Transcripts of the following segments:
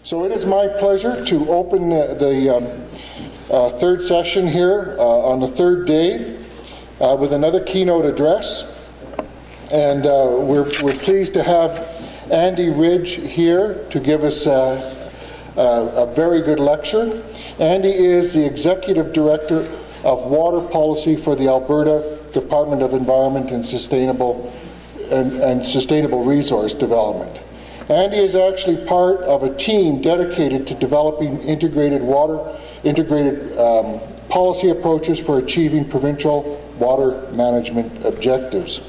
So it is my pleasure to open the third session here on the third day with another keynote address. And we're pleased to have Andy Ridge here to give us a very good lecture. Andy is the Executive Director of Water Policy for the Alberta Department of Environment and Sustainable Resource Development. Andy is actually part of a team dedicated to developing integrated policy approaches for achieving provincial water management objectives.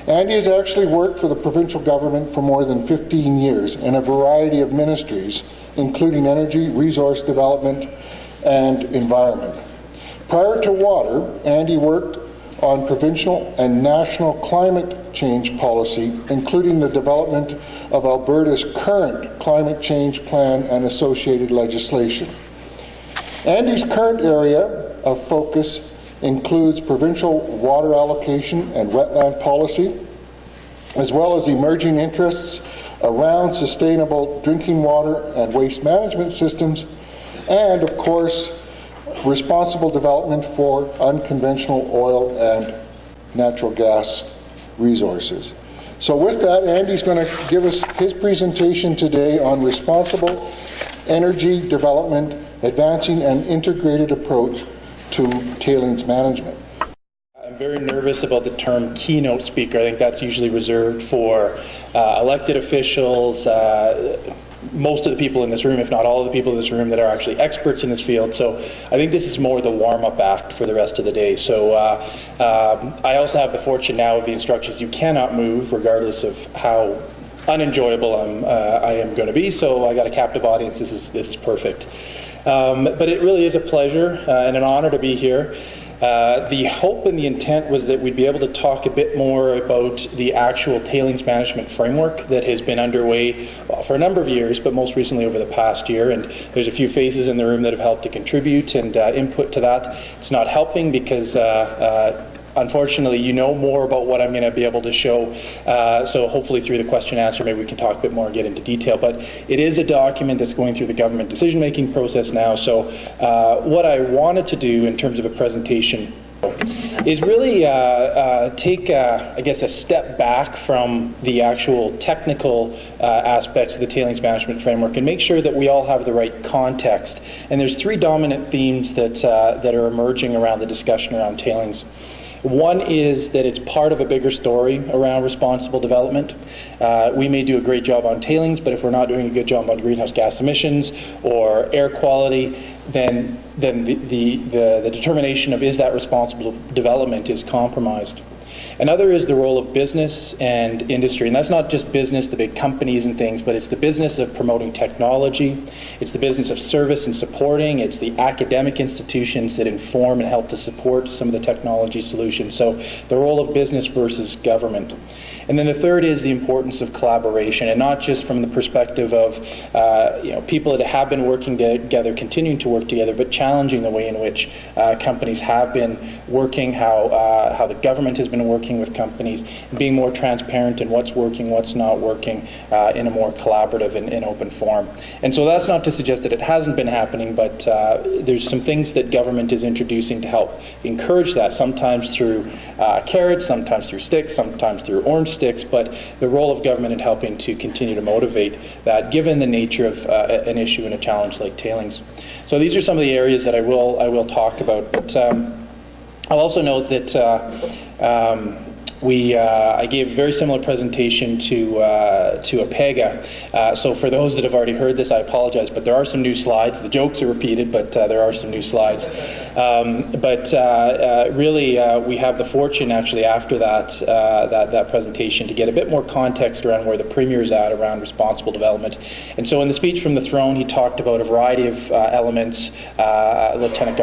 Andy has actually worked for the provincial government for more than 15 years in a variety of ministries, including energy, resource development, and environment. Prior to water, Andy worked on provincial and national climate change policy, including the development of Alberta's current climate change plan and associated legislation. Andy's current area of focus includes provincial water allocation and wetland policy, as well as emerging interests around sustainable drinking water and waste management systems, and of course, responsible development for unconventional oil and natural gas resources. So with that, Andy's going to give us his presentation today on responsible energy development, advancing an integrated approach to tailings management. I'm very nervous about the term keynote speaker. I think that's usually reserved for elected officials, most of the people in this room, if not all of the people in this room, that are actually experts in this field. So I think this is more the warm-up act for the rest of the day. So I also have the fortune now of the instructions: you cannot move regardless of how unenjoyable I am going to be. So I got a captive audience. This is perfect. But it really is a pleasure and an honor to be here. The hope and the intent was that we'd be able to talk a bit more about the actual tailings management framework that has been underway for a number of years, but most recently over the past year. And there's a few faces in the room that have helped to contribute and input to that. It's not helping because unfortunately, you know more about what I'm going to be able to show. So hopefully through the question and answer, maybe we can talk a bit more and get into detail. But it is a document that's going through the government decision-making process now. So what I wanted to do in terms of a presentation is really take, I guess, a step back from the actual technical aspects of the tailings management framework and make sure that we all have the right context. And there's three dominant themes that are emerging around the discussion around tailings. One is that it's part of a bigger story around responsible development. We may do a great job on tailings, but if we're not doing a good job on greenhouse gas emissions or air quality, then the determination of is that responsible development is compromised. Another is the role of business and industry, and that's not just business, the big companies and things, but it's the business of promoting technology, it's the business of service and supporting, it's the academic institutions that inform and help to support some of the technology solutions. So the role of business versus government. And then the third is the importance of collaboration, and not just from the perspective of people that have been working together, continuing to work together, but challenging the way in which companies have been working, how the government has been working with companies, and being more transparent in what's working, what's not working in a more collaborative and open form. And so that's not to suggest that it hasn't been happening, but there's some things that government is introducing to help encourage that, sometimes through carrots, sometimes through sticks, sometimes through orange sticks, but the role of government in helping to continue to motivate that, given the nature of an issue and a challenge like tailings. So these are some of the areas that I will talk about, but I'll also note that I gave a very similar presentation to APEGA. So for those that have already heard this, I apologize, but there are some new slides. The jokes are repeated, but there are some new slides. Really, we have the fortune, actually, after that presentation, to get a bit more context around where the Premier is at around responsible development. And so in the speech from the throne, he talked about a variety of elements. Lieutenant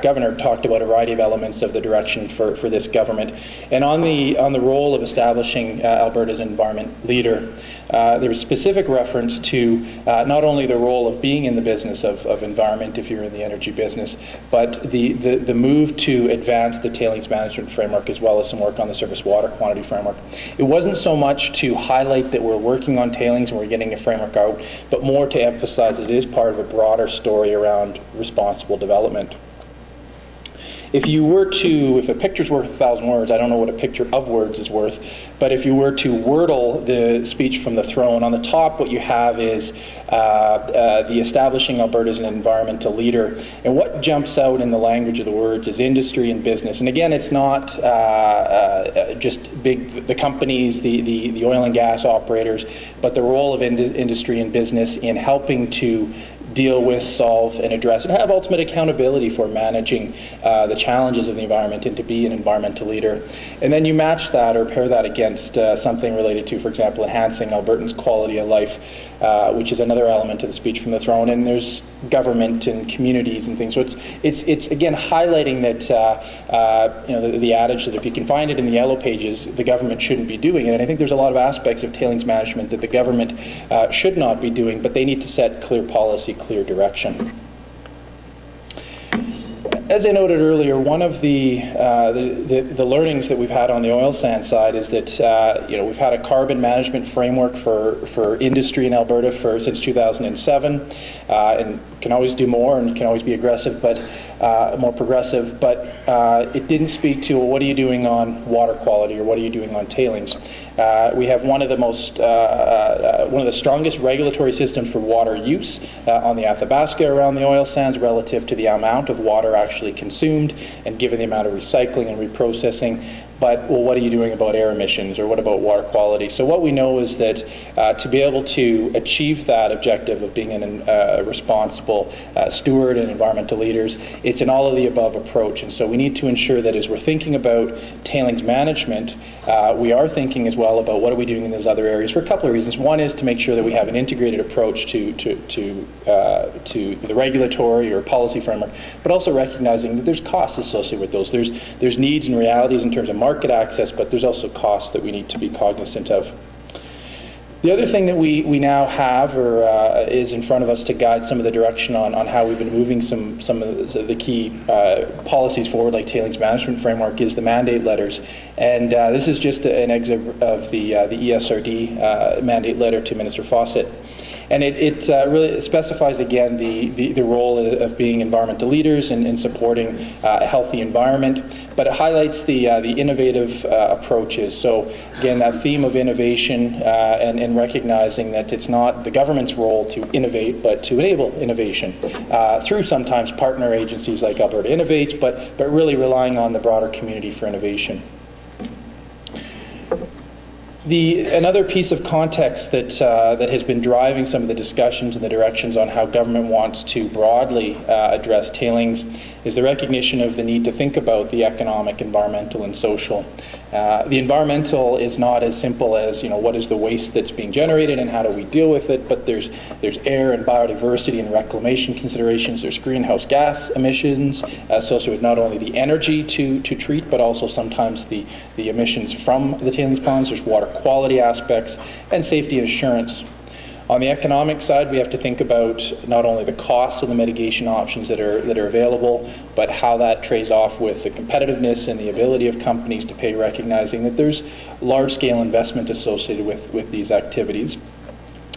Governor talked about a variety of elements of the direction for this government. And on the on the role of establishing Alberta as an environment leader, there was specific reference to not only the role of being in the business of environment if you're in the energy business, but the move to advance the tailings management framework as well as some work on the surface water quantity framework. It wasn't so much to highlight that we're working on tailings and we're getting a framework out, but more to emphasize that it is part of a broader story around responsible development. If a picture's worth 1,000 words, I don't know what a picture of words is worth, but if you were to wordle the speech from the throne, on the top what you have is the establishing Alberta as an environmental leader. And what jumps out in the language of the words is industry and business. And again, it's not just the companies, the oil and gas operators, but the role of industry and business in helping to deal with, solve, and address, and have ultimate accountability for managing the challenges of the environment and to be an environmental leader. And then you match that or pair that against something related to, for example, enhancing Albertans' quality of life, which is another element of the speech from the throne. And there's government and communities and things. So it's again highlighting that the adage that if you can find it in the yellow pages, the government shouldn't be doing it. And I think there's a lot of aspects of tailings management that the government should not be doing, but they need to set clear policy, clear direction. As I noted earlier, one of the learnings that we've had on the oil sands side is that we've had a carbon management framework for industry in Alberta since 2007, and can always do more and can always be aggressive, but more progressive. But it didn't speak to what are you doing on water quality or what are you doing on tailings. We have one of the strongest regulatory systems for water use on the Athabasca around the oil sands relative to the amount of water actually consumed and given the amount of recycling and reprocessing. But, well, what are you doing about air emissions or what about water quality? So what we know is that to be able to achieve that objective of being a responsible steward and environmental leaders, it's an all-of-the-above approach. And so we need to ensure that as we're thinking about tailings management, we are thinking as well about what are we doing in those other areas for a couple of reasons. One is to make sure that we have an integrated approach to the regulatory or policy framework, but also recognizing that there's costs associated with those. There's needs and realities in terms of market access, but there's also costs that we need to be cognizant of. The other thing that we now have is in front of us to guide some of the direction on how we've been moving some of the key policies forward, like tailings management framework, is the mandate letters. And this is just an excerpt of the ESRD mandate letter to Minister Fawcett. And it really specifies, again, the role of being environmental leaders and supporting a healthy environment, but it highlights the innovative approaches. So, again, that theme of innovation and recognizing that it's not the government's role to innovate, but to enable innovation through sometimes partner agencies like Alberta Innovates, but really relying on the broader community for innovation. Another piece of context that has been driving some of the discussions and the directions on how government wants to broadly address tailings is the recognition of the need to think about the economic, environmental, and social. The environmental is not as simple as, what is the waste that's being generated and how do we deal with it, but there's air and biodiversity and reclamation considerations, there's greenhouse gas emissions associated with not only the energy to treat, but also sometimes the emissions from the tailings ponds, there's water quality aspects, and safety and assurance. On the economic side, we have to think about not only the costs of the mitigation options that are available, but how that trades off with the competitiveness and the ability of companies to pay, recognizing that there's large-scale investment associated with these activities.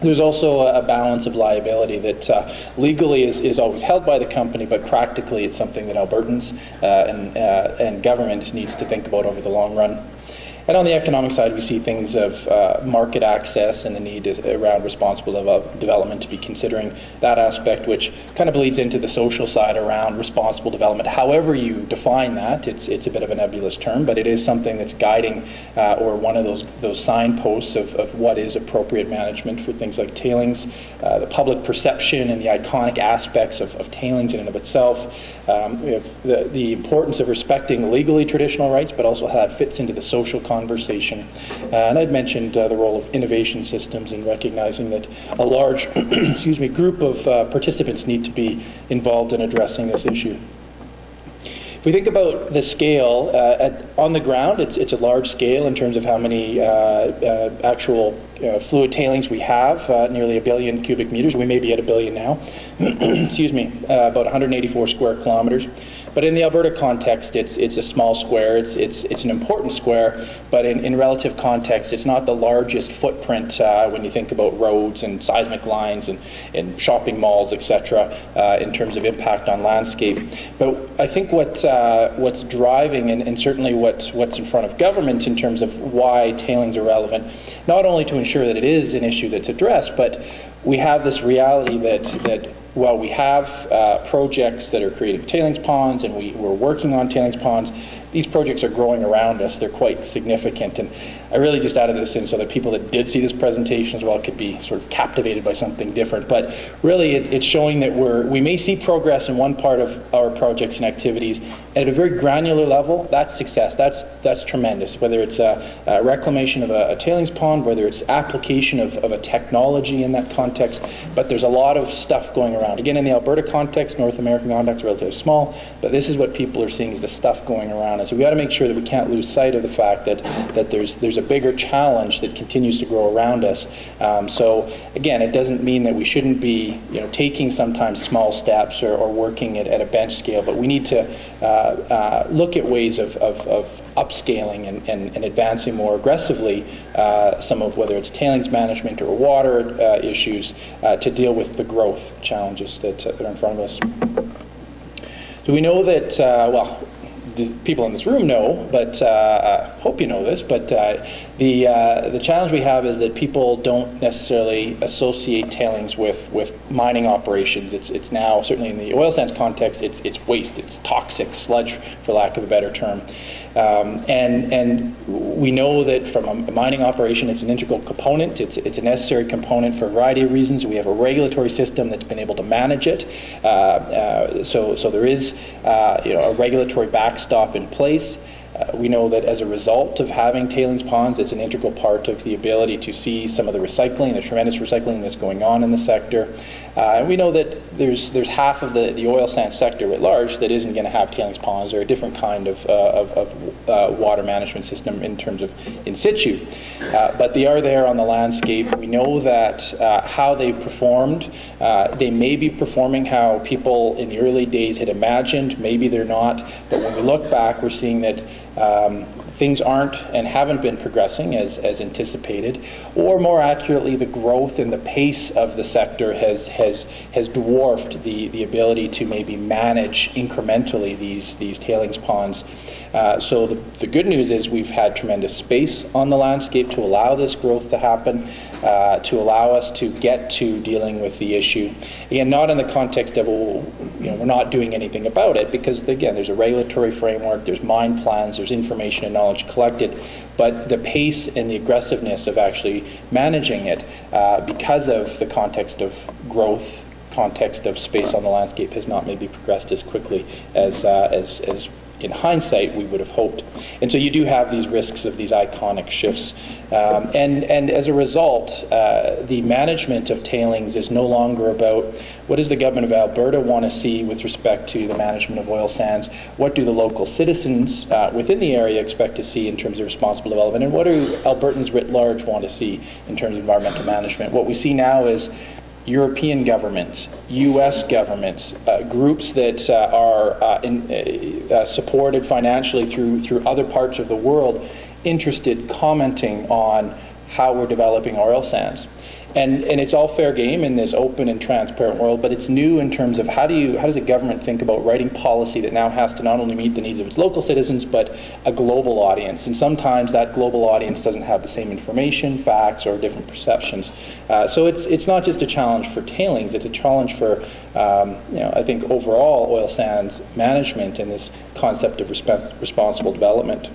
There's also a balance of liability that legally is always held by the company, but practically it's something that Albertans and government needs to think about over the long run. And on the economic side, we see things of market access and the need around responsible development to be considering that aspect, which kind of bleeds into the social side around responsible development. However you define that, it's a bit of a nebulous term, but it is something that's guiding or one of those signposts of what is appropriate management for things like tailings, the public perception and the iconic aspects of tailings in and of itself. We have the importance of respecting legally traditional rights, but also how that fits into the social conversation. And I'd mentioned the role of innovation systems and recognizing that a large group of participants need to be involved in addressing this issue. If we think about the scale, on the ground, it's a large scale in terms of how many actual fluid tailings we have, nearly 1 billion cubic meters. We may be at 1 billion now. Excuse me, about 184 square kilometers. But in the Alberta context, it's a small square. It's an important square, but in relative context, it's not the largest footprint when you think about roads and seismic lines and shopping malls, etc., in terms of impact on landscape. But I think what's driving, and certainly what's in front of government in terms of why tailings are relevant, not only to ensure that it is an issue that's addressed, but we have this reality that while we have projects that are creating tailings ponds, and we're working on tailings ponds, these projects are growing around us. They're quite significant. And I really just added this in so that people that did see this presentation as well could be sort of captivated by something different. But really, it's showing that we may see progress in one part of our projects and activities. And at a very granular level, that's success. That's tremendous. Whether it's a reclamation of a tailings pond, whether it's application of a technology in that context. But there's a lot of stuff going around. Again, in the Alberta context, North American context, relatively small. But this is what people are seeing, is the stuff going around. And so we got to make sure that we can't lose sight of the fact that there's a bigger challenge that continues to grow around us. So again, it doesn't mean that we shouldn't be taking sometimes small steps or working at a bench scale, but we need to look at ways of upscaling and advancing more aggressively some of, whether it's tailings management or water issues, to deal with the growth challenges that are in front of us. So we know that, the people in this room know, but hope you know this, but the challenge we have is that people don't necessarily associate tailings with mining operations. It's now, certainly in the oil sands context, it's waste, it's toxic sludge, for lack of a better term. And we know that from a mining operation, it's an integral component. It's a necessary component for a variety of reasons. We have a regulatory system that's been able to manage it. So there is a regulatory backstop in place. We know that as a result of having tailings ponds, it's an integral part of the ability to see some of the recycling, the tremendous recycling that's going on in the sector. And we know that there's half of the oil sands sector at large that isn't going to have tailings ponds or a different kind of water management system in terms of in situ. But they are there on the landscape. We know that how they performed, they may be performing how people in the early days had imagined. Maybe they're not. But when we look back, we're seeing that things aren't and haven't been progressing as anticipated, or more accurately, the growth and the pace of the sector has dwarfed the ability to maybe manage incrementally these tailings ponds. So the good news is we've had tremendous space on the landscape to allow this growth to happen, to allow us to get to dealing with the issue. Again, not in the context of, we're not doing anything about it, because again, there's a regulatory framework, there's mine plans, there's information and knowledge collected, but the pace and the aggressiveness of actually managing it, because of the context of growth, context of space on the landscape, has not maybe progressed as quickly as in hindsight we would have hoped. And so you do have these risks of these iconic shifts. And as a result, the management of tailings is no longer about what does the government of Alberta want to see with respect to the management of oil sands, what do the local citizens within the area expect to see in terms of responsible development, and what do Albertans writ large want to see in terms of environmental management. What we see now is European governments, U.S. governments, groups that are supported financially through other parts of the world, interested, commenting on how we're developing oil sands. And it's all fair game in this open and transparent world, but it's new in terms of how does a government think about writing policy that now has to not only meet the needs of its local citizens, but a global audience. And sometimes that global audience doesn't have the same information, facts, or different perceptions. So it's not just a challenge for tailings, it's a challenge for, I think, overall oil sands management and this concept of responsible development.